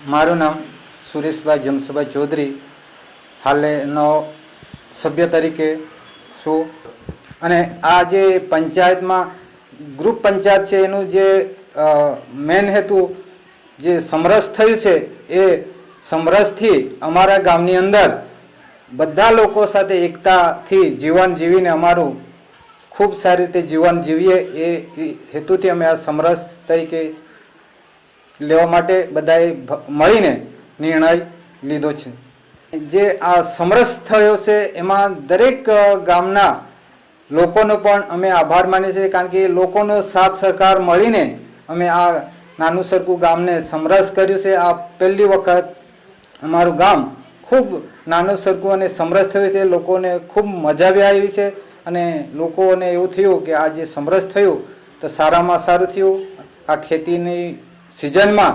મારું નામ સુરેશભાઈ જમસુભાઈ ચૌધરી, હાલનો સભ્ય તરીકે છું. અને આ જે પંચાયતમાં ગ્રુપ પંચાયત છે એનું જે મેન હેતુ જે સમરસ થયું છે એ સમરસથી અમારા ગામની અંદર બધા લોકો સાથે એકતાથી જીવન જીવીને અમારું ખૂબ સારી રીતે જીવન જીવીએ એ હેતુથી અમે આ સમરસ તરીકે લેવા માટે બધાએ મળીને નિર્ણય લીધો છે. જે આ સમરસ થયો છે એમાં દરેક ગામના લોકોનો પણ અમે આભાર માનીએ છીએ, કારણ કે લોકોનો સાથ સહકાર મળીને અમે આ નાનું સરખું ગામને સમરસ કર્યું છે. આ પહેલી વખત અમારું ગામ ખૂબ નાનું સરખું અને સમરસ થયું છે. લોકોને ખૂબ મજા બી આવી છે અને લોકોને એવું થયું કે આ જે સમરસ થયું તો સારામાં સારું થયું. આ ખેતીની સિઝનમાં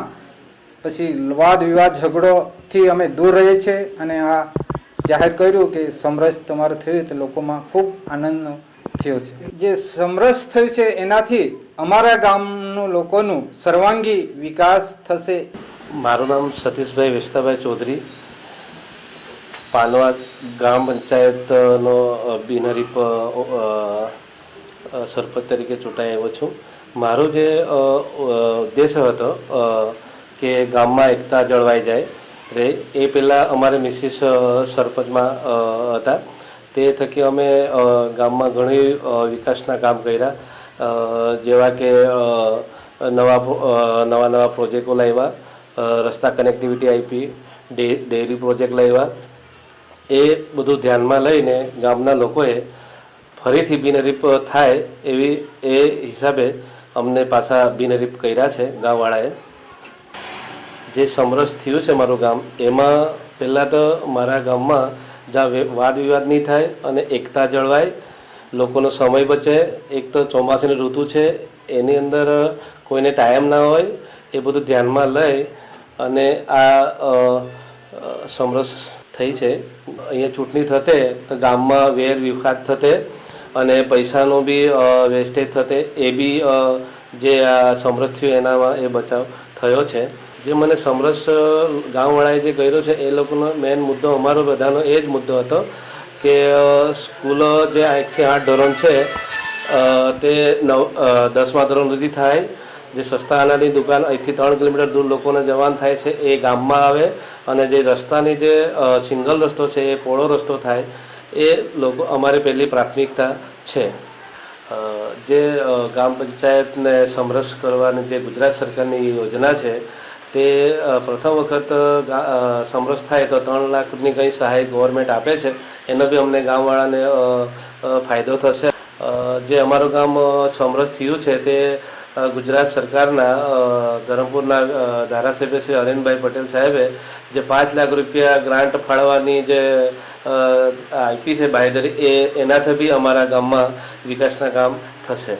પછી વાદ વિવાદ ઝઘડોથી અમે દૂર રહીએ છીએ અને આ જાહેર કર્યું કે સમરસ તમારું થયું તો લોકોમાં ખૂબ આનંદ થયો છે. જે સમરસ થયું છે એનાથી અમારા ગામનું લોકોનું સર્વાંગી વિકાસ થશે. મારું નામ સતીશભાઈ વેસ્તાભાઈ ચૌધરી, પાનવા ગ્રામ પંચાયતનો બિનહરીફ સરપંચ તરીકે ચૂંટાઈ આવ્યો છું. મારો જે ઉદ્દેશ હતો કે ગામમાં એકતા જળવાઈ જાય રે, એ પહેલાં અમારે મિસિસ સરપંચમાં હતા. તે થકી અમે ગામમાં ઘણી વિકાસના કામ કર્યા, જેવા કે નવા પ્રોજેક્ટો લાવ્યા, રસ્તા કનેક્ટિવિટી આપી, ડેરી પ્રોજેક્ટ લાવ્યા. એ બધું ધ્યાનમાં લઈને ગામના લોકોએ ફરીથી બિનહરીફ થાય એવી એ હિસાબે અમને પાછા બિનહરીફ કર્યા છે ગામવાળાએ. જે સમરસ થયું છે મારું ગામ, એમાં પહેલાં તો મારા ગામમાં જ્યાં વાદ વિવાદ નહીં થાય અને એકતા જળવાય, લોકોનો સમય બચે. એક તો ચોમાસાની ઋતુ છે, એની અંદર કોઈને ટાઈમ ના હોય, એ બધું ધ્યાનમાં લઈ અને આ સમરસ થઈ છે. અહીંયા ચૂંટણી થતે તો ગામમાં વેર વિવાદ થતે અને પૈસાનો બી વેસ્ટેજ થતે, એ બી જે આ સમરસ થયું એનામાં એ બચાવ થયો છે. જે મને સમરસ ગામવાળાએ જે કર્યો છે એ લોકોનો મેઇન મુદ્દો અમારો બધાનો એ જ મુદ્દો હતો કે સ્કૂલો જે 1 થી 8 ધોરણ છે તે 10મા ધોરણ સુધી થાય. જે સસ્તા અનાજની દુકાન અહીંથી 3 કિલોમીટર દૂર લોકોને જવાનું થાય છે એ ગામમાં આવે, અને જે રસ્તાની જે સિંગલ રસ્તો છે એ પહોળો રસ્તો થાય. એ લોકો અમારી પહેલી પ્રાથમિકતા છે. જે ગ્રામ પંચાયતને સમરસ કરવાની જે ગુજરાત સરકારની યોજના છે તે પ્રથમ વખત સમરસ થાય તો 3 લાખની કંઈ સહાય ગવર્મેન્ટ આપે છે. એનો બી અમને ગામવાળાને ફાયદો થશે. જે અમારું ગામ સમરસ થયું છે તે ગુજરાત સરકારના ધરમપુરના ધારાસભ્ય શ્રી અરવિંદભાઈ પટેલ સાહેબે જે 5 લાખ રૂપિયા ગ્રાન્ટ ફાળવવાની જે આપી છે બાંહેધરી, એનાથી બી અમારા ગામમાં વિકાસના કામ થશે.